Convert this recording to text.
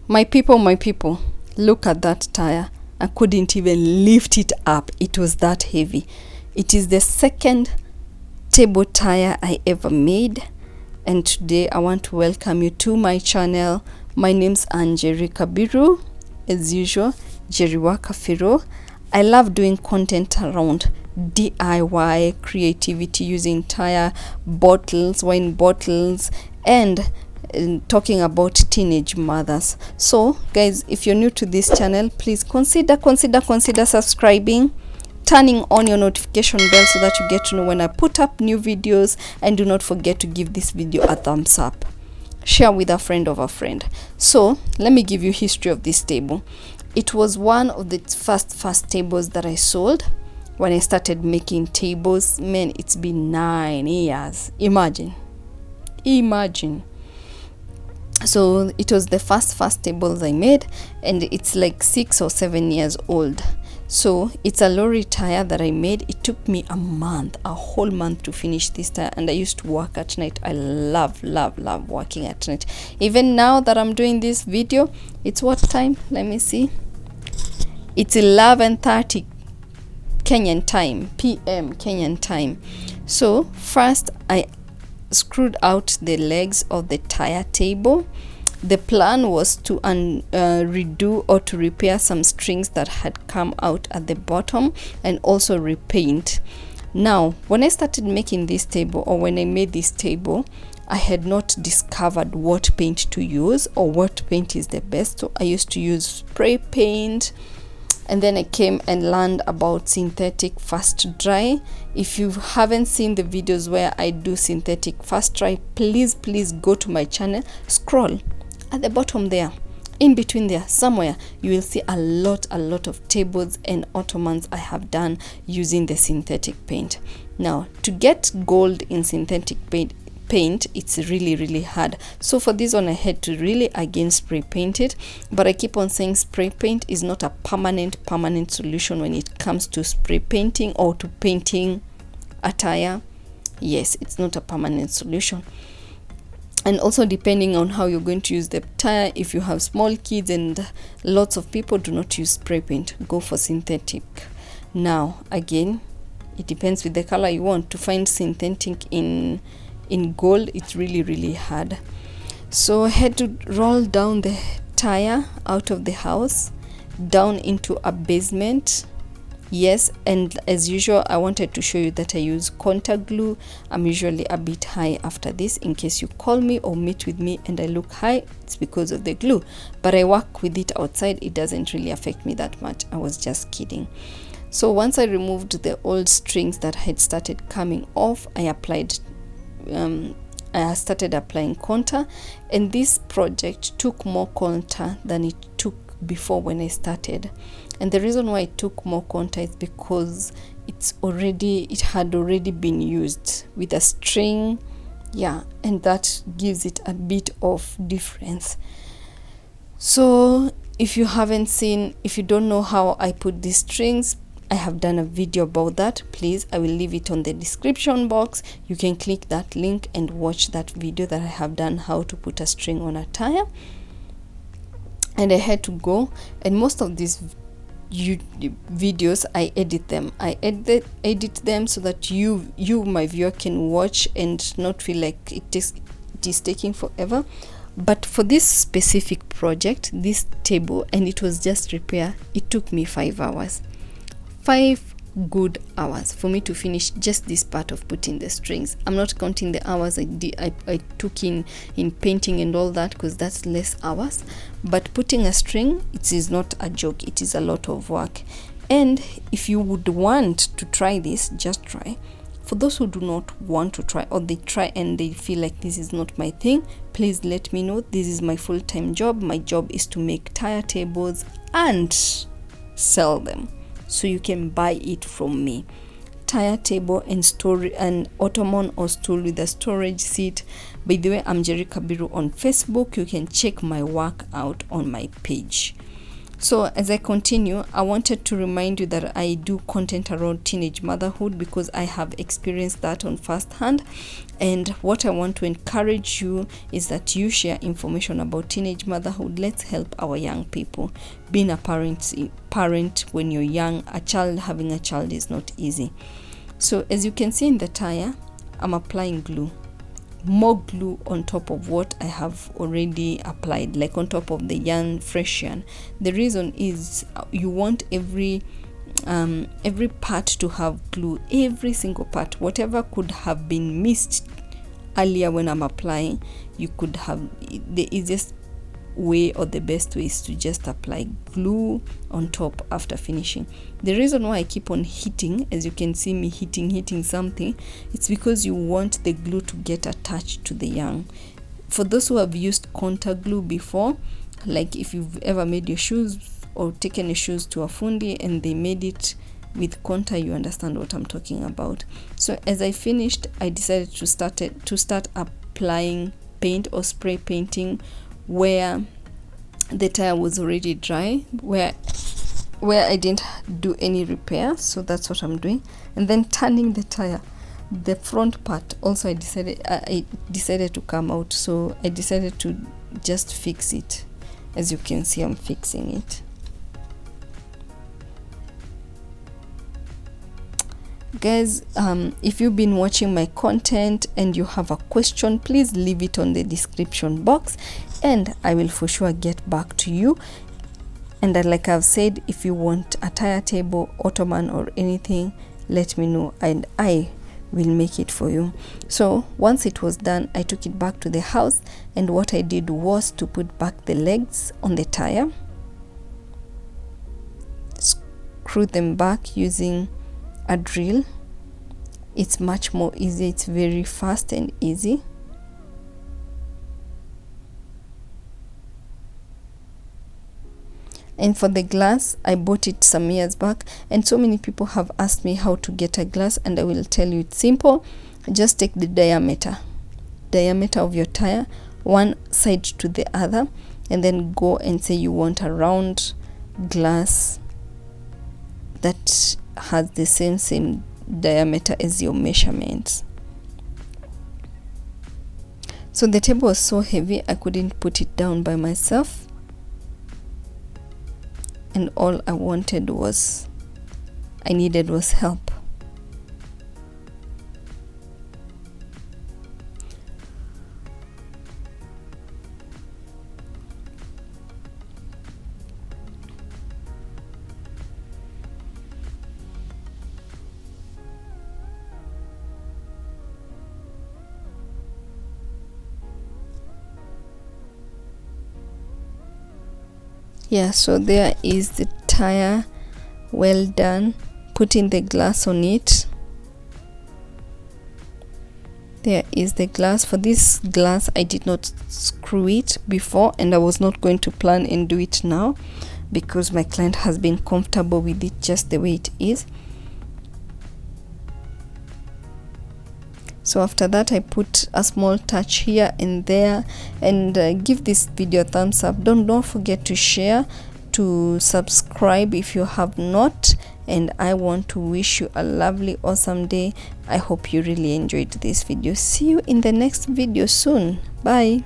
My people, look at that tire. I couldn't even lift it up. It was that heavy. It is the second table tire I ever made, and today I want to welcome you to my channel. My name's Jerry Kabiru, as usual, Jerry Wakafiro. I love doing content around DIY creativity using tire bottles, wine bottles, and talking about teenage mothers. So guys, if you're new to this channel, please consider subscribing, turning on your notification bell so that you get to know when I put up new videos, and do not forget to give this video a thumbs up. Share with a friend of a friend. So let me give you history of this table. It was one of the first tables that I sold when I started making tables. Man, it's been 9 years. Imagine. So it was the first tables I made, and it's like 6 or 7 years old. So it's a Lorry tire that I made. It took me a whole month to finish this tire, and I used to work at night. I love working at night. Even now that I'm doing this video, it's what time? Let me see. It's 11:30 Kenyan time, PM Kenyan time. So first I screwed out the legs of the tire table. The plan was to redo or to repair some strings that had come out at the bottom, and also repaint. Now when I started making this table, or when I made this table, I had not discovered what paint to use or what paint is the best. So I used to use spray paint, and then I came and learned about synthetic fast dry. If you haven't seen the videos where I do synthetic fast dry, please go to my channel, scroll at the bottom there, in between there somewhere, you will see a lot of tables and ottomans I have done using the synthetic paint. Now to get gold in synthetic paint, it's really hard. So for this one I had to really again spray paint it, but I keep on saying spray paint is not a permanent solution when it comes to spray painting or to painting a tire. Yes, it's not a permanent solution. And also depending on how you're going to use the tire, if you have small kids and lots of people, do not use spray paint, go for synthetic. Now again, it depends with the color you want. To find synthetic in gold, it's really hard. So I had to roll down the tire out of the house down into a basement. Yes, and as usual I wanted to show you that I use contact glue. I'm usually a bit high after this. In case you call me or meet with me and I look high, it's because of the glue, but I work with it outside. It doesn't really affect me that much. I was just kidding. So once I removed the old strings that had started coming off, I started applying contour, and this project took more contour than it took before when I started. And the reason why it took more contour is because it had already been used with a string, yeah, and that gives it a bit of difference. So if you don't know how I put these strings, I have done a video about that. Please, I will leave it on the description box. You can click that link and watch that video that I have done, how to put a string on a tire. And I had to go, and most of these videos I edit them. I edit them so that you my viewer can watch and not feel like it is taking forever. But for this specific project, this table, and it was just repair, it took me 5 hours. 5 good hours for me to finish just this part of putting the strings. I'm not counting the hours I took in painting and all that, because that's less hours. But putting a string, it is not a joke. It is a lot of work. And if you would want to try this, just try. For those who do not want to try, or they try and they feel like this is not my thing, please let me know. This is my full-time job. My job is to make tire tables and sell them, so you can buy it from me. Tire table and ottoman or stool with a storage seat. By the way, I'm Jerry Kabiru on Facebook. You can check my work out on my page. So as I continue, I wanted to remind you that I do content around teenage motherhood because I have experienced that on first hand. And what I want to encourage you is that you share information about teenage motherhood. Let's help our young people. Being a parent when you're young, having a child is not easy. So as you can see in the tire, I'm applying glue. More glue on top of what I have already applied, like on top of the yarn, fresh yarn. The reason is you want every part to have glue, every single part. Whatever could have been missed earlier when I'm applying, you could have. The easiest way or the best way is to just apply glue on top after finishing. The reason why I keep on hitting, as you can see me hitting something, it's because you want the glue to get attached to the yarn. For those who have used contact glue before, like if you've ever made your shoes or taken your shoes to a fundi and they made it with contact, you understand what I'm talking about. So as I finished, I decided to start applying paint or spray painting where the tire was already dry, where I didn't do any repair. So that's what I'm doing. And then turning the tire, the front part also I decided to come out, so I decided to just fix it. As you can see, I'm fixing it. Guys, if you've been watching my content and you have a question, please leave it on the description box and I will for sure get back to you. And like I've said, if you want a tire table, ottoman or anything, let me know and I will make it for you. So once it was done, I took it back to the house, and what I did was to put back the legs on the tire, screw them back using a drill. It's much more easy, it's very fast and easy. And for the glass, I bought it some years back, and so many people have asked me how to get a glass, and I will tell you it's simple. Just take the diameter of your tire, one side to the other, and then go and say you want a round glass that has the same diameter as your measurements. So the table was so heavy I couldn't put it down by myself, and all I needed was help. Yeah, so there is the tire, well done. Putting the glass on it. There is the glass. For this glass, I did not screw it before, and I was not going to plan and do it now because my client has been comfortable with it just the way it is. So after that, I put a small touch here and there, and give this video a thumbs up. Don't forget to share, to subscribe if you have not, and I want to wish you a lovely, awesome day. I hope you really enjoyed this video. See you in the next video soon. Bye.